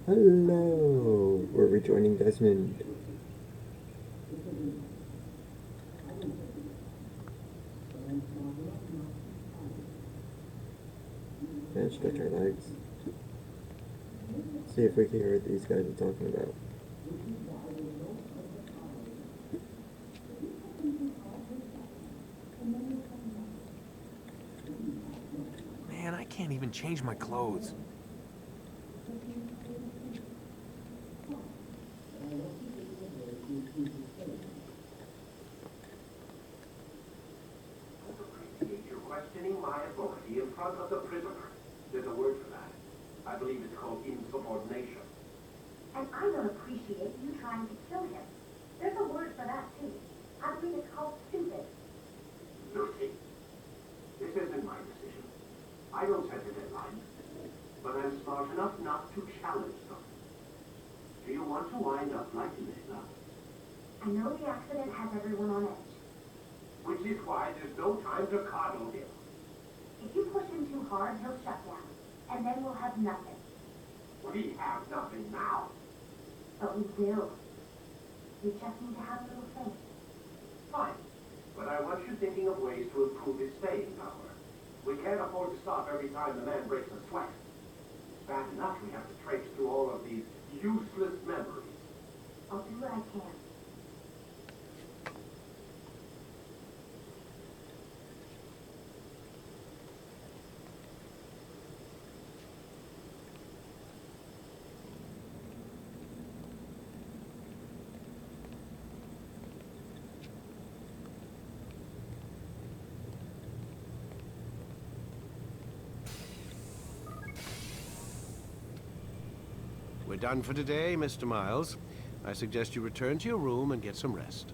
Hello! We're rejoining Desmond. And stretch our legs. See if we can hear what these guys are talking about. Man, I can't even change my clothes. You're questioning my authority in front of the prisoner. There's a word for that. I believe it's called insubordination. And I don't appreciate you trying to kill him. There's a word for that, too. I believe it's called stupid. Lucy, this isn't my decision. I don't set the deadline. But I'm smart enough not to challenge them. Do you want to wind up like Layla? I know the accident has everyone on edge. Which is why there's no time to coddle him. If you push him too hard, he'll shut down. And then we'll have nothing. We have nothing now. But we will. We just need to have a little faith. Fine. But I want you thinking of ways to improve his staying power. We can't afford to stop every time the man breaks a sweat. Bad enough we have to traipse through all of these useless memories. I'll do what I can. We're done for today, Mr. Miles. I suggest you return to your room and get some rest.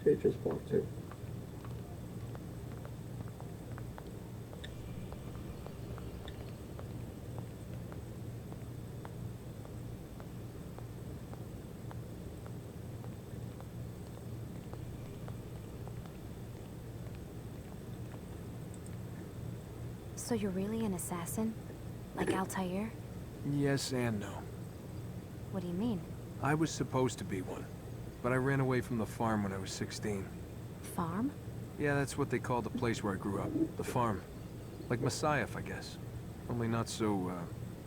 They just walked too. So you're really an assassin? Like Altair? Yes and no. What do you mean? I was supposed to be one, but I ran away from the farm when I was 16. Farm? Yeah, that's what they called the place where I grew up. The farm. Like Messiah, I guess. Only not so,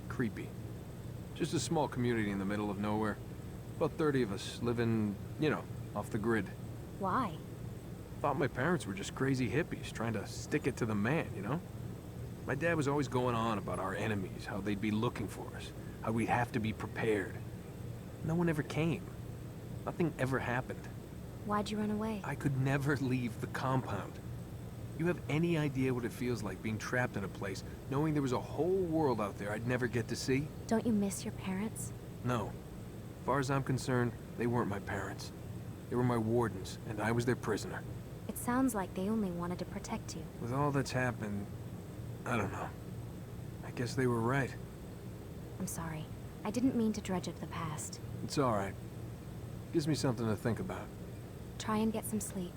creepy. Just a small community in the middle of nowhere. About 30 of us living, you know, off the grid. Why? Thought my parents were just crazy hippies trying to stick it to the man, you know? My dad was always going on about our enemies, how they'd be looking for us, how we'd have to be prepared. No one ever came. Nothing ever happened. Why'd you run away? I could never leave the compound. You have any idea what it feels like being trapped in a place, knowing there was a whole world out there I'd never get to see? Don't you miss your parents? No. As far as I'm concerned, they weren't my parents. They were my wardens, and I was their prisoner. It sounds like they only wanted to protect you. With all that's happened, I don't know. I guess they were right. I'm sorry. I didn't mean to dredge up the past. It's all right. Gives me something to think about. Try and get some sleep.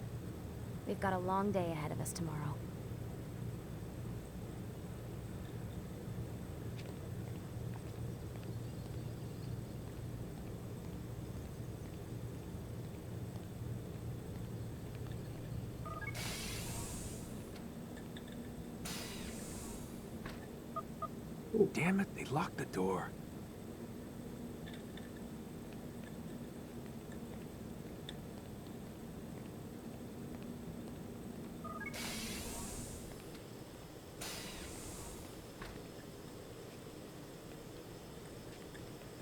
We've got a long day ahead of us tomorrow. Damn it, they locked the door.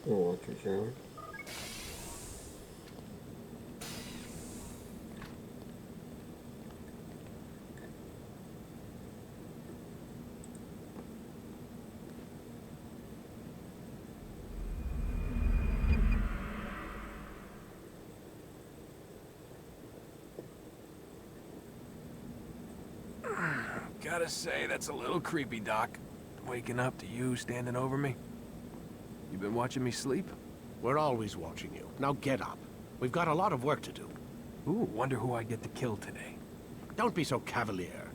Oh, watch your shower. Gotta say, that's a little creepy, Doc. Waking up to you standing over me. You been watching me sleep? We're always watching you. Now get up. We've got a lot of work to do. Ooh, wonder who I get to kill today. Don't be so cavalier.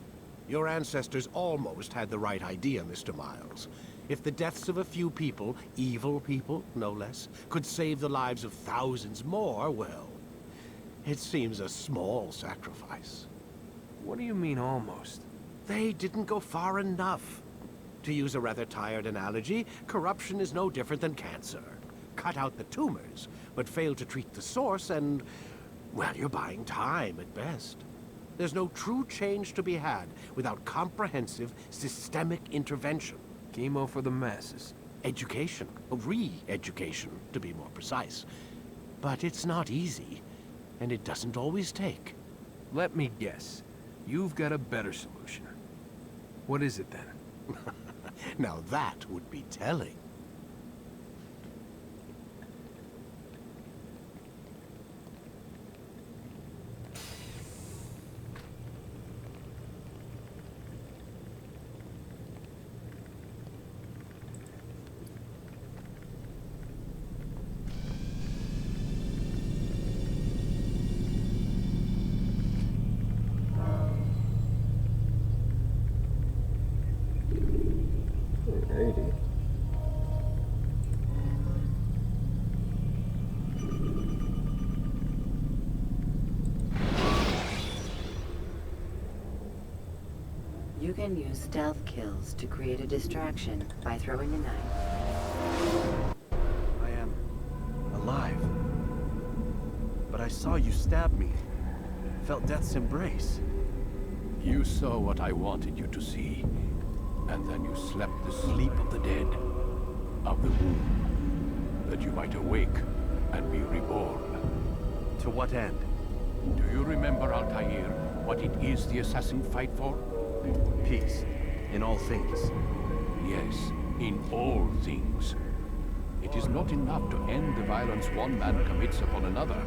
Your ancestors almost had the right idea, Mr. Miles. If the deaths of a few people, evil people, no less, could save the lives of thousands more, well, it seems a small sacrifice. What do you mean, almost? They didn't go far enough. To use a rather tired analogy, corruption is no different than cancer. Cut out the tumors, but fail to treat the source and, well, you're buying time at best. There's no true change to be had without comprehensive, systemic intervention. Chemo for the masses. Education, re-education, to be more precise. But it's not easy, and it doesn't always take. Let me guess. You've got a better solution. What is it then? Now that would be telling. Alrighty. You can use stealth kills to create a distraction by throwing a knife. I am alive. But I saw you stab me. Felt death's embrace. You saw what I wanted you to see, and then you slept the sleep of the dead, of the womb, that you might awake and be reborn. To what end? Do you remember, Altair, what it is the assassin fight for? Peace. In all things. Yes, in all things. It is not enough to end the violence one man commits upon another.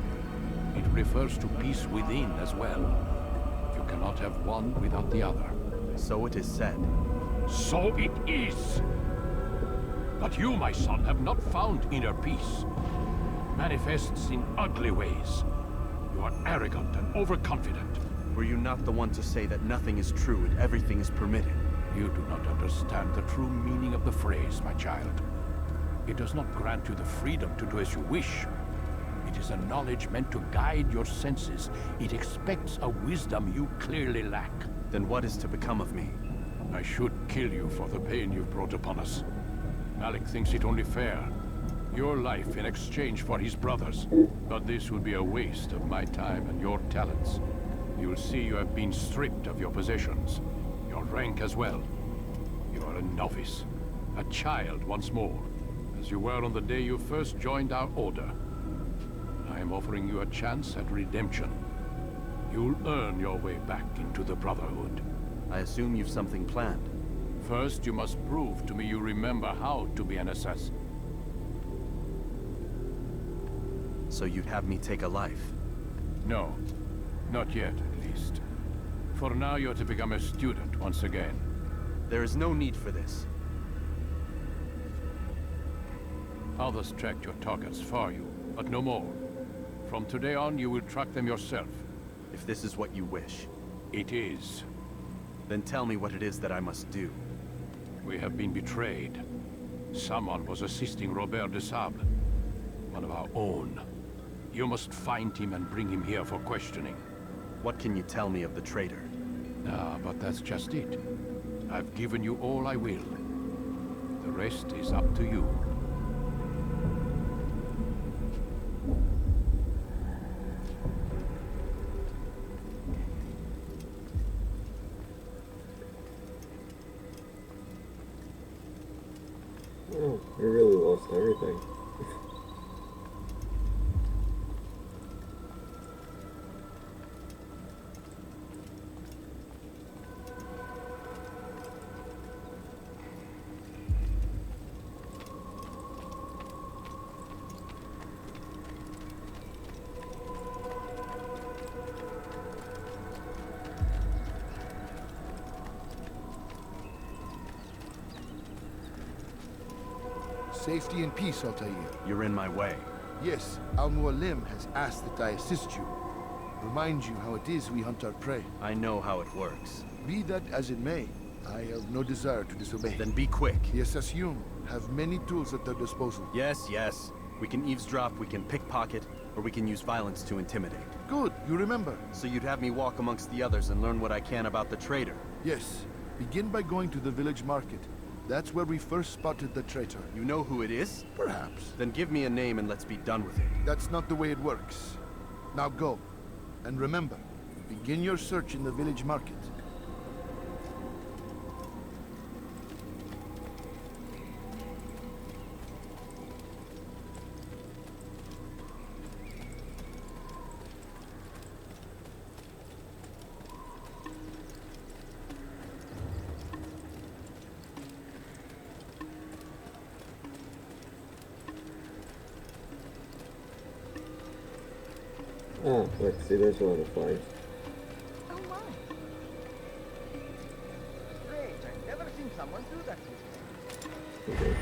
It refers to peace within as well. You cannot have one without the other. So it is said. So it is! But you, my son, have not found inner peace. Manifests in ugly ways. You are arrogant and overconfident. Were you not the one to say that nothing is true and everything is permitted? You do not understand the true meaning of the phrase, my child. It does not grant you the freedom to do as you wish. It is a knowledge meant to guide your senses. It expects a wisdom you clearly lack. Then what is to become of me? I should kill you for the pain you've brought upon us. Malik thinks it only fair. Your life in exchange for his brother's. But this would be a waste of my time and your talents. You'll see you have been stripped of your possessions. Your rank as well. You are a novice. A child once more. As you were on the day you first joined our order. I am offering you a chance at redemption. You'll earn your way back into the Brotherhood. I assume you've something planned. First, you must prove to me you remember how to be an assassin. So you'd have me take a life? No. Not yet, at least. For now, you're to become a student once again. There is no need for this. Others tracked your targets for you, but no more. From today on, you will track them yourself. If this is what you wish. It is. Then tell me what it is that I must do. We have been betrayed. Someone was assisting Robert de Sable, one of our own. You must find him and bring him here for questioning. What can you tell me of the traitor? Ah, but that's just it. I've given you all I will. The rest is up to you. Oh, we really lost everything. Safety and peace, Altair. You're in my way. Yes, Al-Mualim has asked that I assist you. Remind you how it is we hunt our prey. I know how it works. Be that as it may, I have no desire to disobey. Then be quick. The Assassiyun have many tools at their disposal. Yes, yes. We can eavesdrop, we can pickpocket, or we can use violence to intimidate. Good, you remember. So you'd have me walk amongst the others and learn what I can about the traitor? Yes. Begin by going to the village market. That's where we first spotted the traitor. You know who it is? Perhaps. Then give me a name and let's be done with it. That's not the way it works. Now go. And remember, begin your search in the village market. Oh, look, see, there's a lot of flies. Oh my! Strange, I've never seen someone do that before. Okay.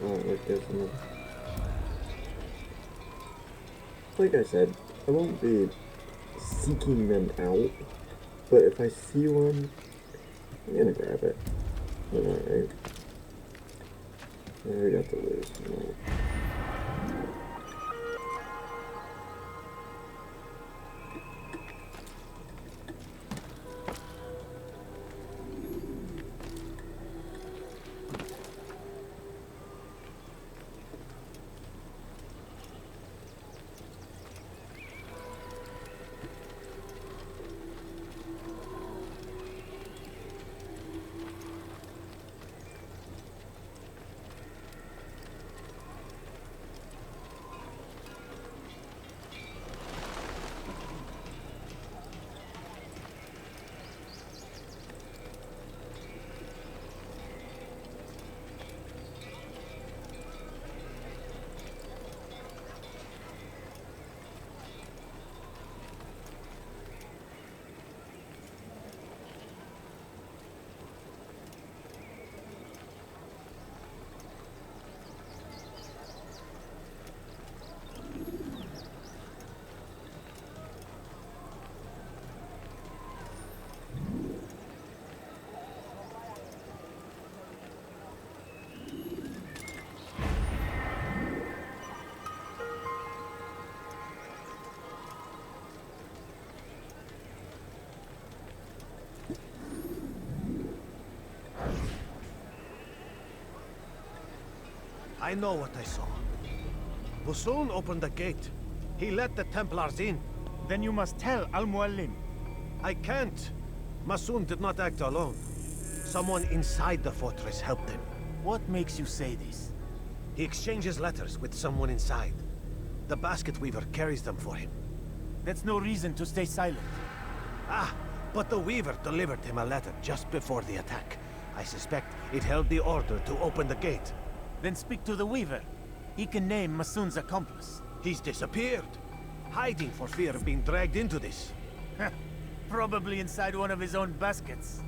Oh, look, there's another. Like I said, I won't be seeking them out, but if I see one, I'm gonna grab it. Alright. I already got the lose. No. I know what I saw. Busun opened the gate. He let the Templars in. Then you must tell Al-Mualim. I can't. Masun did not act alone. Someone inside the fortress helped him. What makes you say this? He exchanges letters with someone inside. The basket weaver carries them for him. That's no reason to stay silent. Ah, but the weaver delivered him a letter just before the attack. I suspect it held the order to open the gate. Then speak to the weaver. He can name Masun's accomplice. He's disappeared, hiding for fear of being dragged into this. Probably inside one of his own baskets.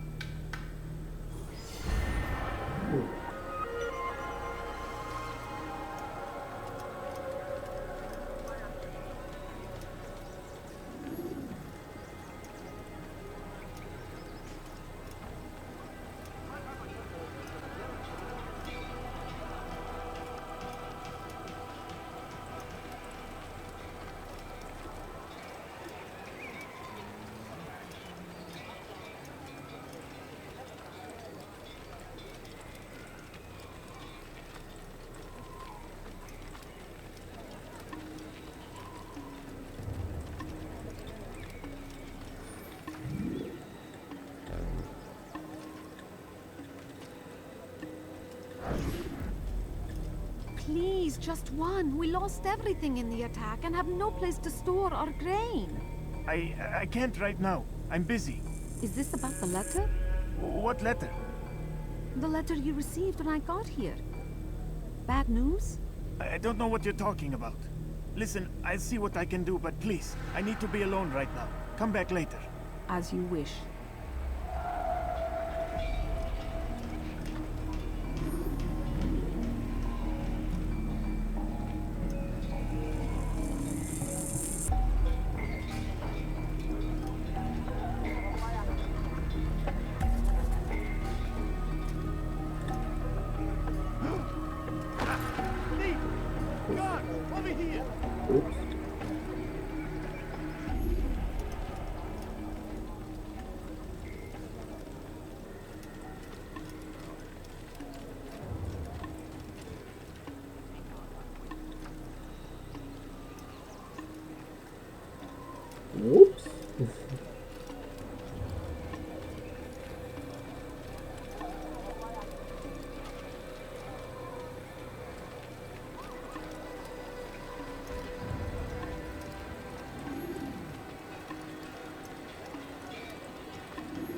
Please, just one. We lost everything in the attack and have no place to store our grain. I can't right now. I'm busy. Is this about the letter? What letter? The letter you received when I got here. Bad news? I don't know what you're talking about. Listen, I'll see what I can do, but please, I need to be alone right now. Come back later. As you wish. Oops. Whoops.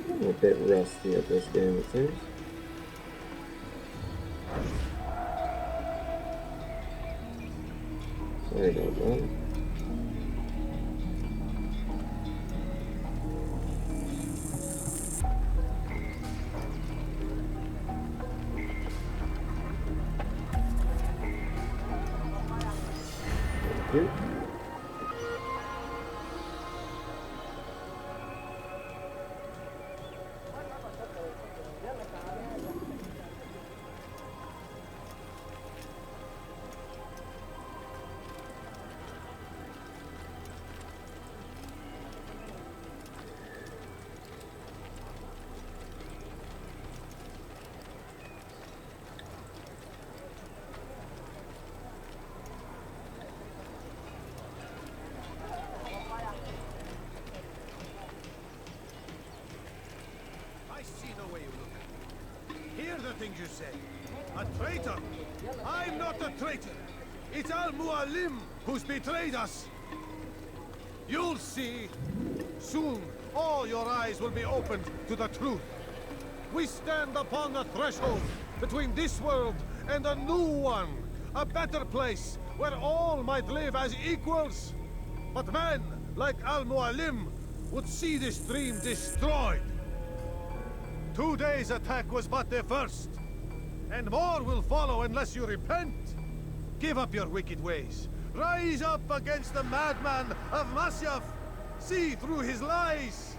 I'm a bit rusty at this game, it seems. Sorry about that. Thank you. Hear the things you say. A traitor? I'm not a traitor. It's Al-Mualim who's betrayed us. You'll see. Soon, all your eyes will be opened to the truth. We stand upon the threshold between this world and a new one. A better place where all might live as equals. But men like Al-Mualim would see this dream destroyed. Today's attack was but the first. And more will follow unless you repent. Give up your wicked ways. Rise up against the madman of Masyaf. See through his lies.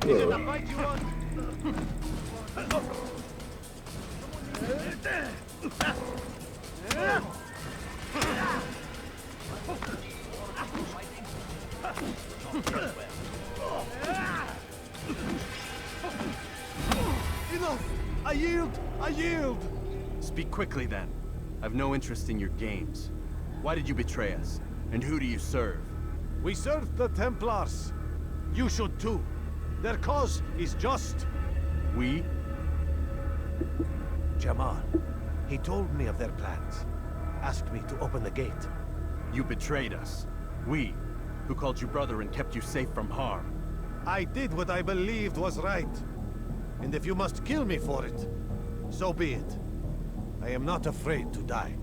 Is it the fight you want? Enough! I yield! I yield! Speak quickly then. I've no interest in your games. Why did you betray us? And who do you serve? We serve the Templars. You should too. Their cause is just. We? Jamal. He told me of their plans. Asked me to open the gate. You betrayed us. We, who called you brother and kept you safe from harm. I did what I believed was right. And if you must kill me for it, so be it. I am not afraid to die.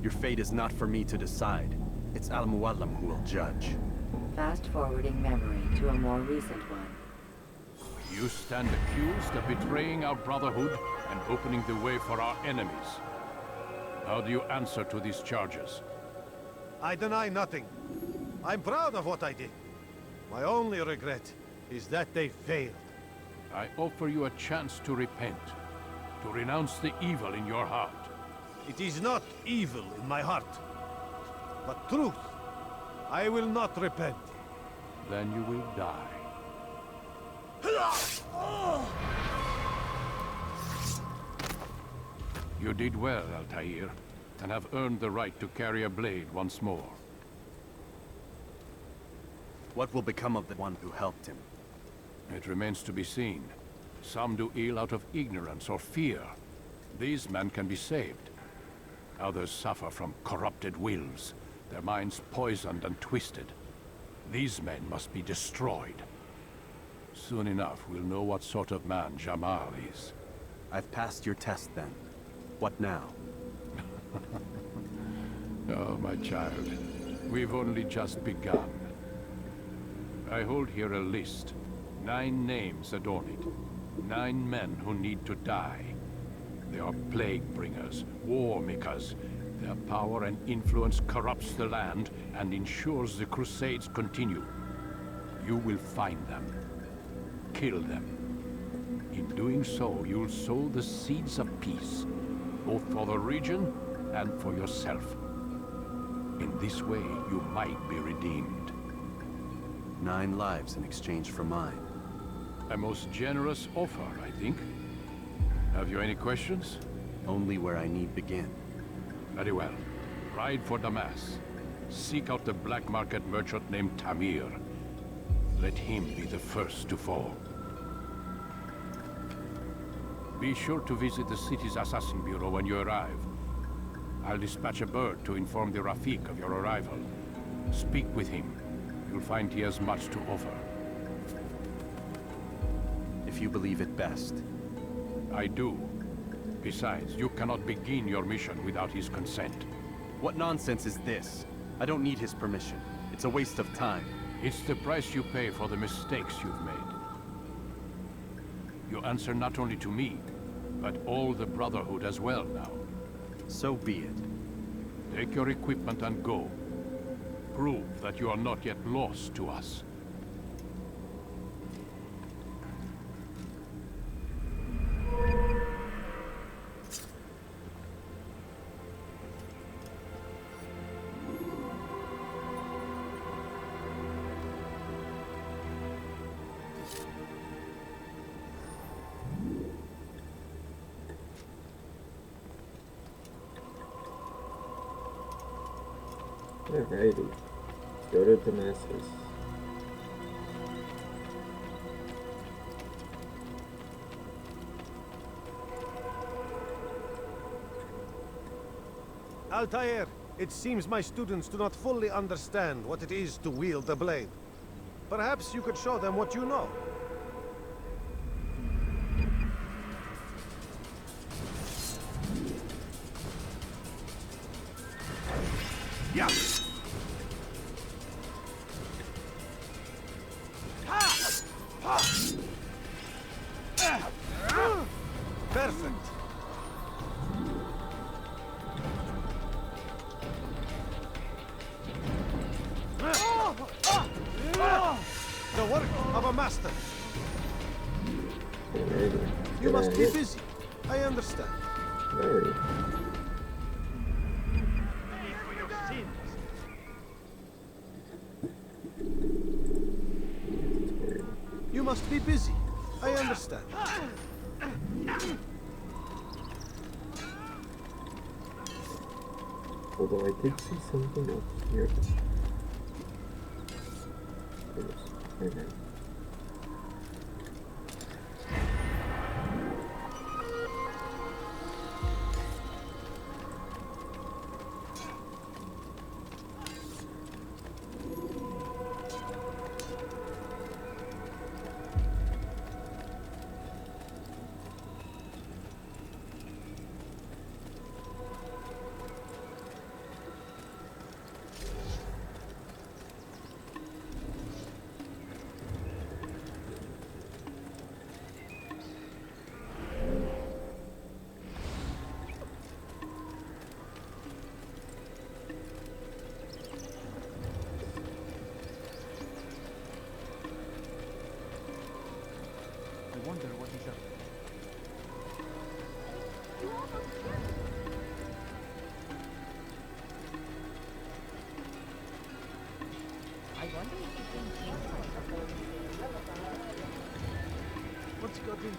Your fate is not for me to decide. It's Al-Mualim who will judge. Fast-forwarding memory to a more recent one. You stand accused of betraying our Brotherhood and opening the way for our enemies. How do you answer to these charges? I deny nothing. I'm proud of what I did. My only regret is that they failed. I offer you a chance to repent, to renounce the evil in your heart. It is not evil in my heart, but truth. I will not repent. Then you will die. You did well, Altair, and have earned the right to carry a blade once more. What will become of the one who helped him? It remains to be seen. Some do ill out of ignorance or fear. These men can be saved. Others suffer from corrupted wills, their minds poisoned and twisted. These men must be destroyed. Soon enough, we'll know what sort of man Jamal is. I've passed your test then. What now? Oh, my child. We've only just begun. I hold here a list. 9 names adorn it. 9 men who need to die. They are plague bringers, war makers. Their power and influence corrupts the land and ensures the Crusades continue. You will find them. Kill them. In doing so, you'll sow the seeds of peace, both for the region and for yourself. In this way, you might be redeemed. 9 lives in exchange for mine. A most generous offer, I think. Have you any questions? Only where I need begin. Very well. Ride for Damas. Seek out the black market merchant named Tamir. Let him be the first to fall. Be sure to visit the city's assassin bureau when you arrive. I'll dispatch a bird to inform the Rafik of your arrival. Speak with him. You'll find he has much to offer. If you believe it best. I do. Besides, you cannot begin your mission without his consent. What nonsense is this? I don't need his permission. It's a waste of time. It's the price you pay for the mistakes you've made. You answer not only to me, but all the Brotherhood as well now. So be it. Take your equipment and go. Prove that you are not yet lost to us. Alrighty. Go to Damascus. Altair, it seems my students do not fully understand what it is to wield the blade. Perhaps you could show them what you know. Yeah. Perfect. The work of a master. You must be busy. I understand. Very. You must be busy. I understand. Although I did see something up here. Okay. wonder what he's up to. I wonder if he thinks what's he got into?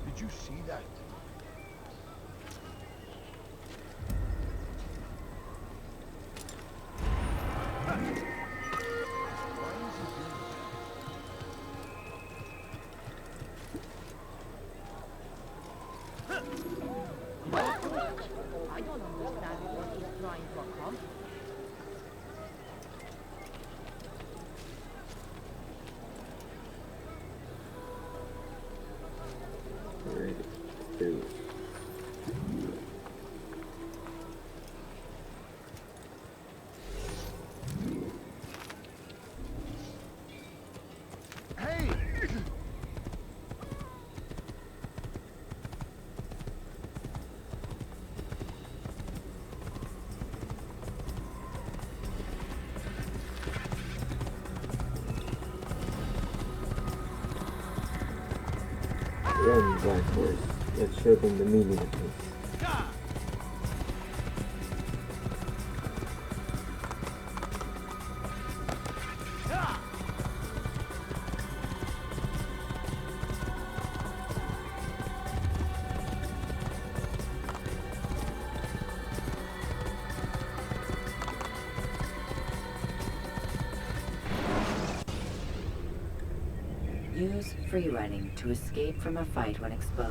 Did you see that? I don't understand what he's trying to accomplish. Alright, do it. Hey! Run, Black Horse. Let's show them the meaning of this. Use free running to escape from a fight when exposed.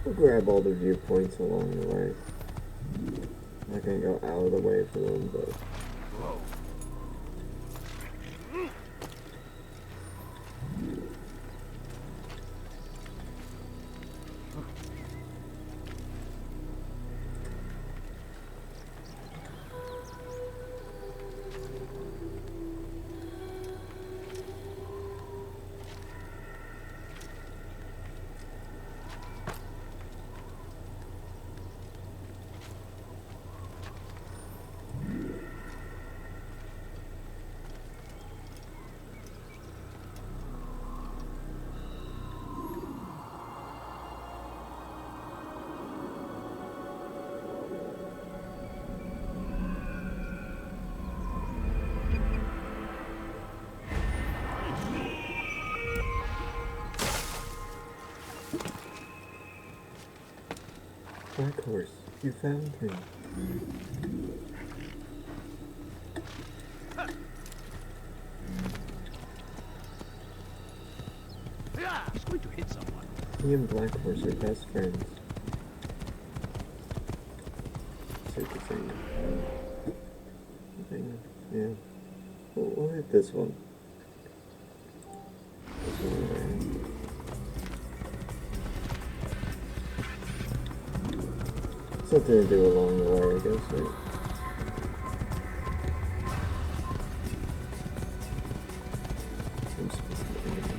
We'll grab all the viewpoints along the way. I can go out of the way for them, but... Black Horse, you found him. He's going to hit someone. He and Black Horse are best friends. So the same thing. Yeah. We'll hit this one. This one there. Something to do along the way, I guess, right? Some specific enemies.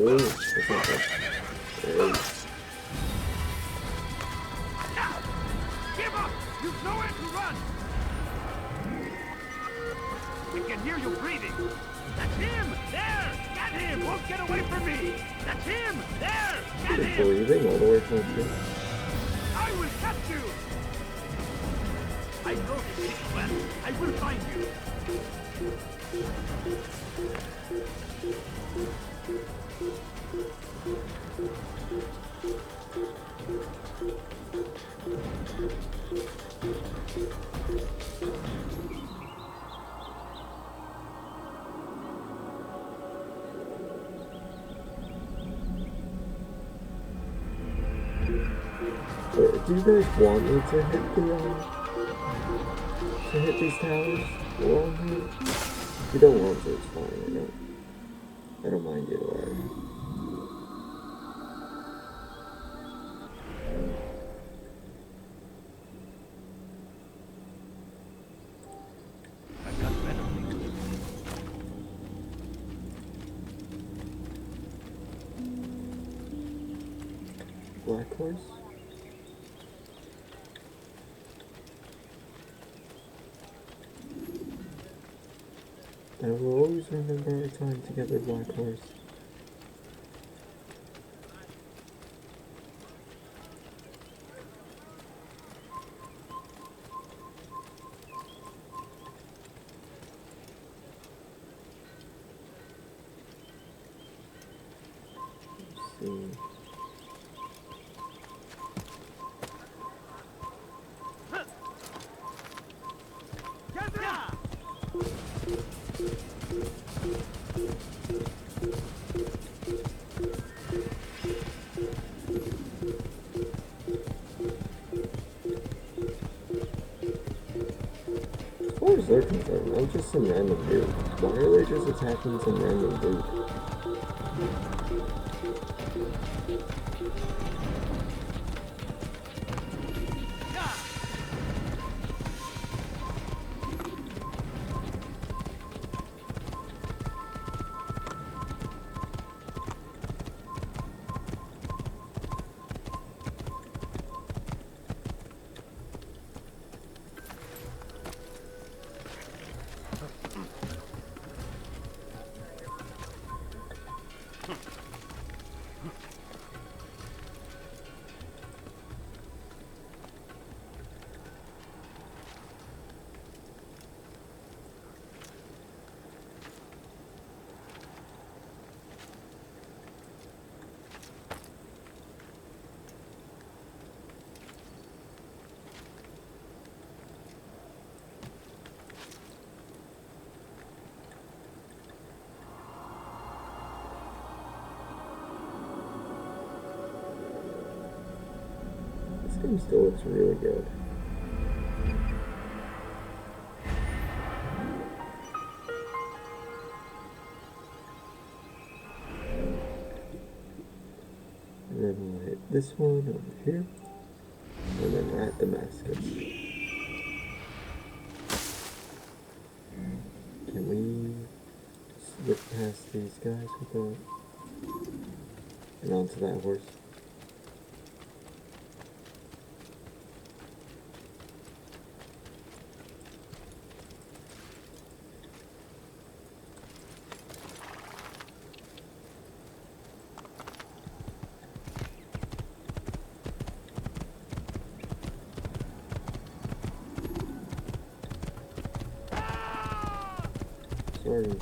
Oh, that's not bad. There. Give up! You've nowhere to run! We can hear you breathing! That's him! There! Get him! Won't get away from me! That's him! There! Get You're him! breathing all the way from here. I will catch you! I know this city well. I will find you. Do you guys want me to hit these towers along here? If you don't want to, it's fine. I don't mind either way. I've got better things to do. Black Horse? I will always remember our time together, Black Horse. Let's see. As far as they're concerned, I'm just some random dude. Why are they just attacking some random dude? This game still looks really good. And then we'll hit this one over here. And then we're at Damascus. Can we slip past these guys without... and onto that horse? Sorry.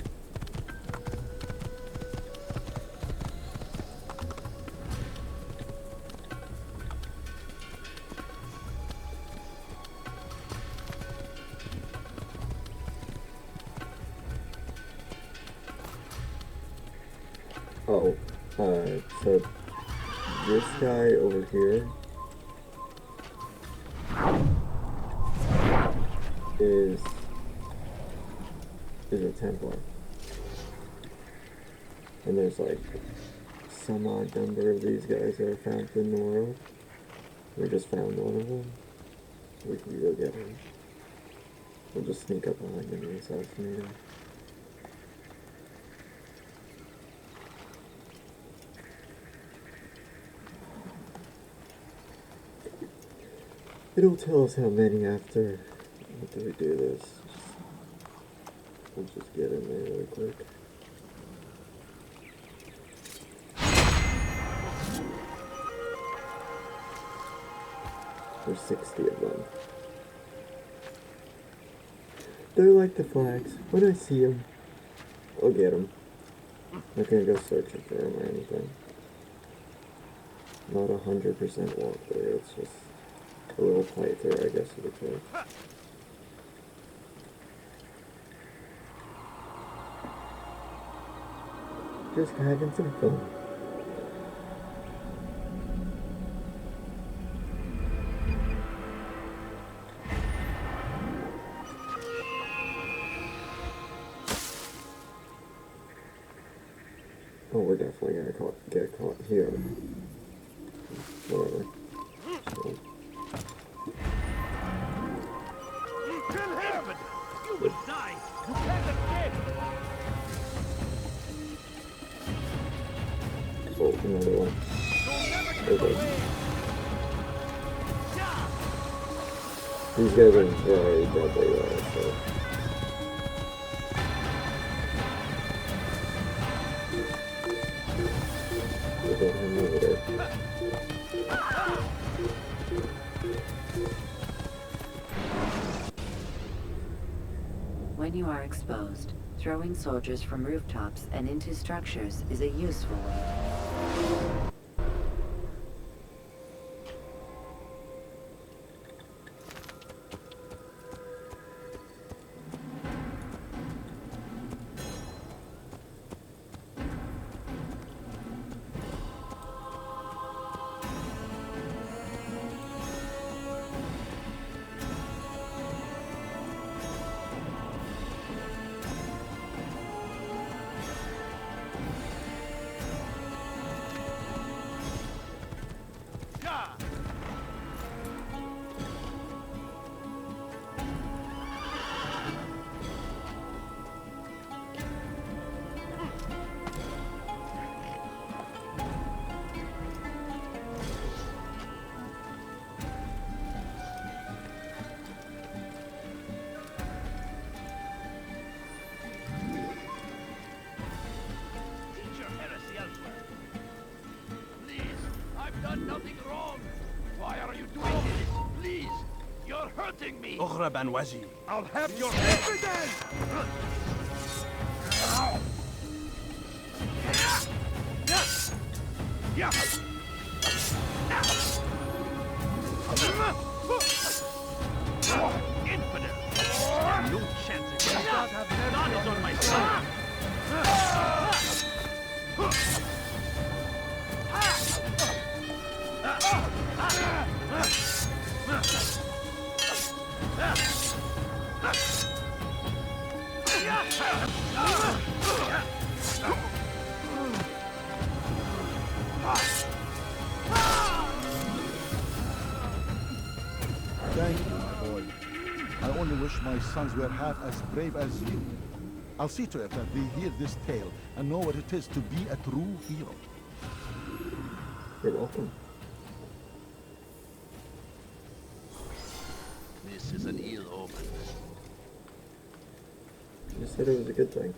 Oh, so this guy over here is a Templar. And there's like some odd number of these guys that are found in the world. We just found one of them. We can go get him. We'll just sneak up behind him and assassinate him. It'll tell us how many after we do this. We'll just get in there really quick. There's 60 of them. They're like the flags. When I see them, I'll get them. I'm not gonna go searching for them or anything. Not 100% walkthrough, it's just a little playthrough, I guess you could say. Just having some fun. Oh, we're definitely gonna get caught here. Whatever. So. Kill him! You will die! You can't escape! Oh, another one. Okay. These guys are very deadly though, so. We'll get him later. When you are exposed, throwing soldiers from rooftops and into structures is a useful way. أغرى بنوزي. I'll have your evidence! Infidel! No chance against us. God is on my side. Thank you, my boy. I only wish my sons were half as brave as you. I'll see to it that they hear this tale and know what it is to be a true hero. You're welcome. This is an ill omen. You said it was a good thing.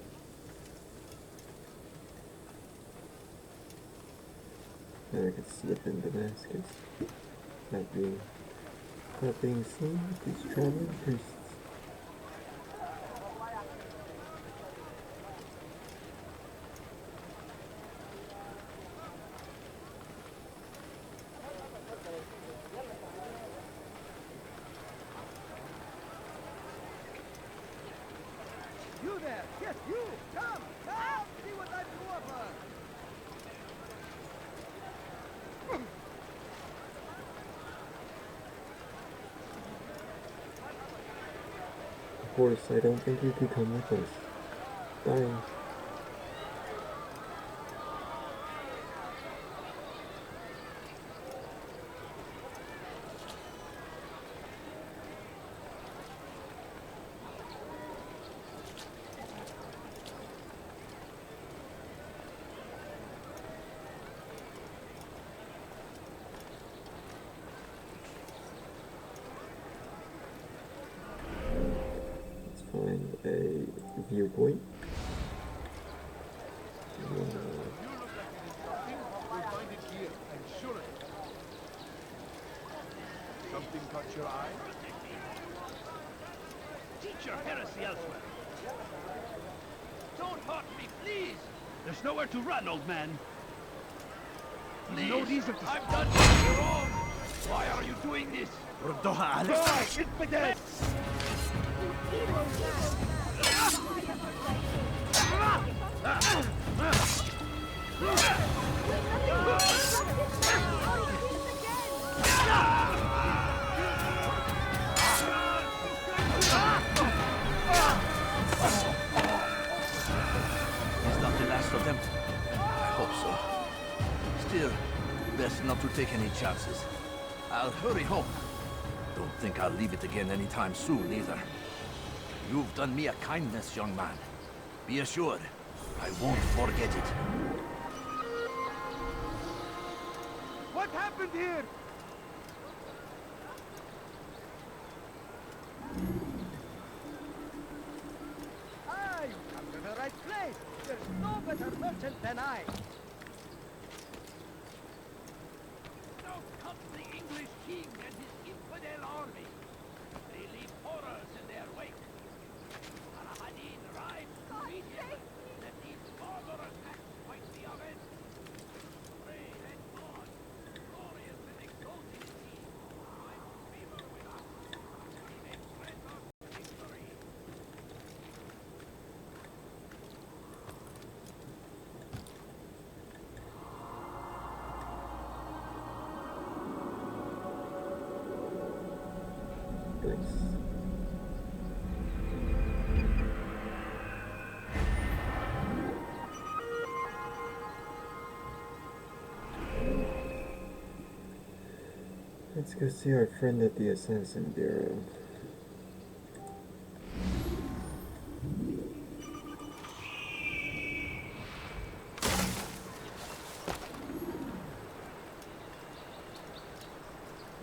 Now I can slip in Damascus. Not being seen with these traveling priests. You there! Yes, you! Come! Come! See what I do of her! Of course, I don't think you could come with us. Bye. Find a viewpoint. Something caught your eye? preach your heresy elsewhere. Don't hurt me, please! There's nowhere to run, old man. Please, no reason to... I've done nothing wrong! Why are you doing this? ردوها أليكس. Is that the last of them? I hope so. Still, best not to take any chances. I'll hurry home. Don't think I'll leave it again anytime soon, either. You've done me a kindness, young man. Be assured, I won't forget it. What happened here? Ah, you come to the right place. There's no better merchant than I. Now comes the English king and his infidel army. They leave horrors in their wake. Al-Hadid arrives to meet him. Let these barbarous acts fight the oven. Pray that God, glorious and exalted is he, find favor with us. He may grant us victory. Thanks. Let's go see our friend at the Assassin Bureau.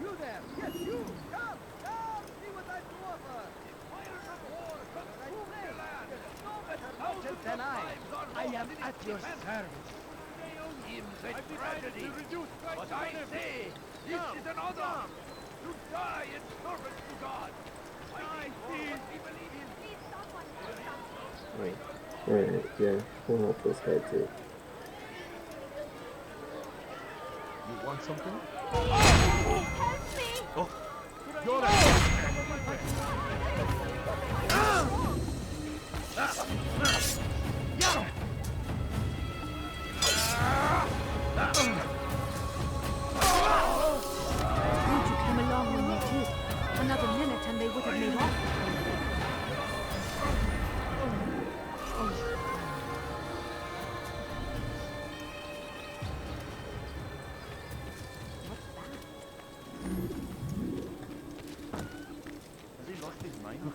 You there! Yes, you! Come! Come! See what I do offer! Fires of war consume the land. There's no better merchant than I! I am at your service. Hymns a tragedy. But I say, this is an honor. To die in service to God. Fighting for what we believe in. Alright, yeah, we'll help this guy too. You want something? Help me! Oh, you're You came along when you did. Another minute and they would have made off. Has he lost his mind?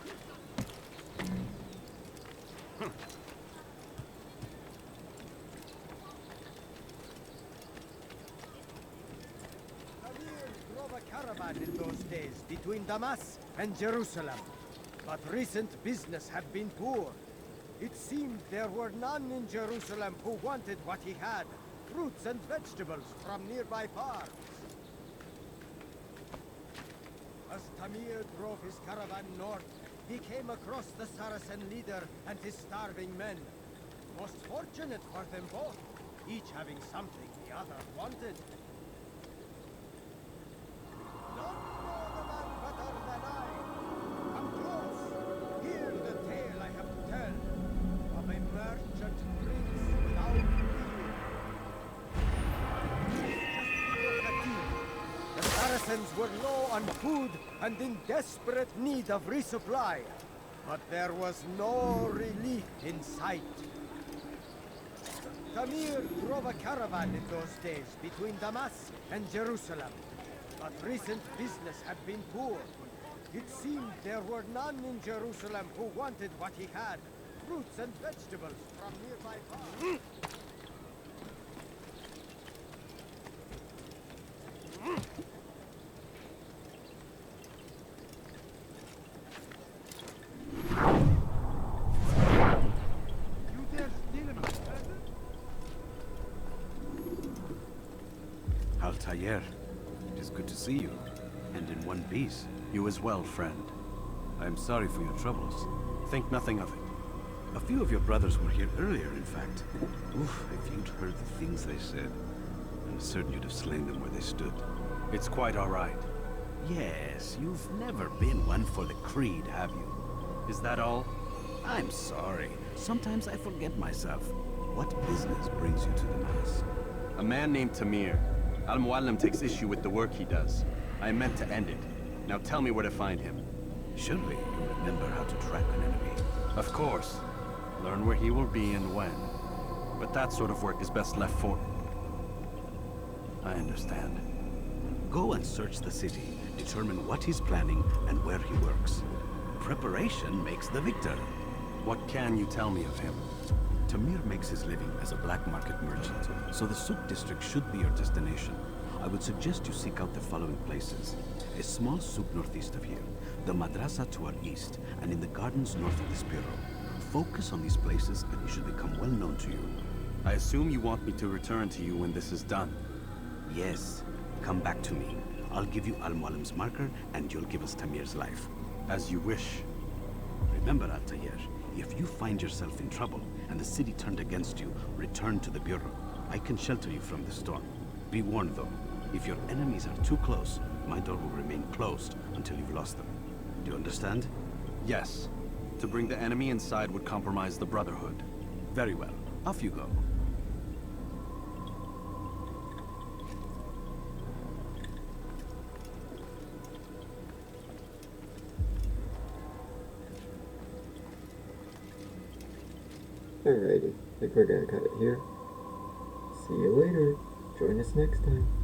Amir drove a caravan in those days between Damas and Jerusalem. But recent business had been poor. It seemed there were none in Jerusalem who wanted what he had, fruits and vegetables from nearby farms. As Tamir drove his caravan north, he came across the Saracen leader and his starving men. Most fortunate for them both, each having something the other wanted. None know the man better than I. Come close. Hear the tale I have to tell of a merchant prince without fear. The Saracens were low on food and in desperate need of resupply. But there was no relief in sight. Tamir drove a caravan in those days between Damas and Jerusalem. But recent business had been poor. It seemed there were none in Jerusalem who wanted what he had, fruits and vegetables from nearby farms. You dare steal him, Assassin? Altair, it is good to see you. And in one piece. You as well, friend. I'm sorry for your troubles. Think nothing of it. A few of your brothers were here earlier, in fact. Oof, if you'd heard the things they said, I'm certain you'd have slain them where they stood. It's quite all right. Yes, you've never been one for the creed, have you? Is that all? I'm sorry. Sometimes I forget myself. What business brings you to the Mass? A man named Tamir. Al-Mualim takes issue with the work he does. I meant to end it. Now tell me where to find him. Surely you remember how to track an enemy. Of course. Learn where he will be and when. But that sort of work is best left for... I understand. Go and search the city. Determine what he's planning and where he works. Preparation makes the victor. What can you tell me of him? Tamir makes his living as a black market merchant, so the Souk district should be your destination. I would suggest you seek out the following places. A small souk northeast of here, the madrasa to our east, and in the gardens north of this bureau. Focus on these places and he should become well known to you. I assume you want me to return to you when this is done. Yes. Come back to me. I'll give you Al-Mualim's marker and you'll give us Tamir's life. As you wish. Remember, Altair, if you find yourself in trouble and the city turned against you, return to the bureau. I can shelter you from the storm. Be warned though, if your enemies are too close, my door will remain closed until you've lost them. Do you understand? Yes. To bring the enemy inside would compromise the Brotherhood. Very well. Off you go. Alrighty, I think we're gonna cut it here. See you later. Join us next time.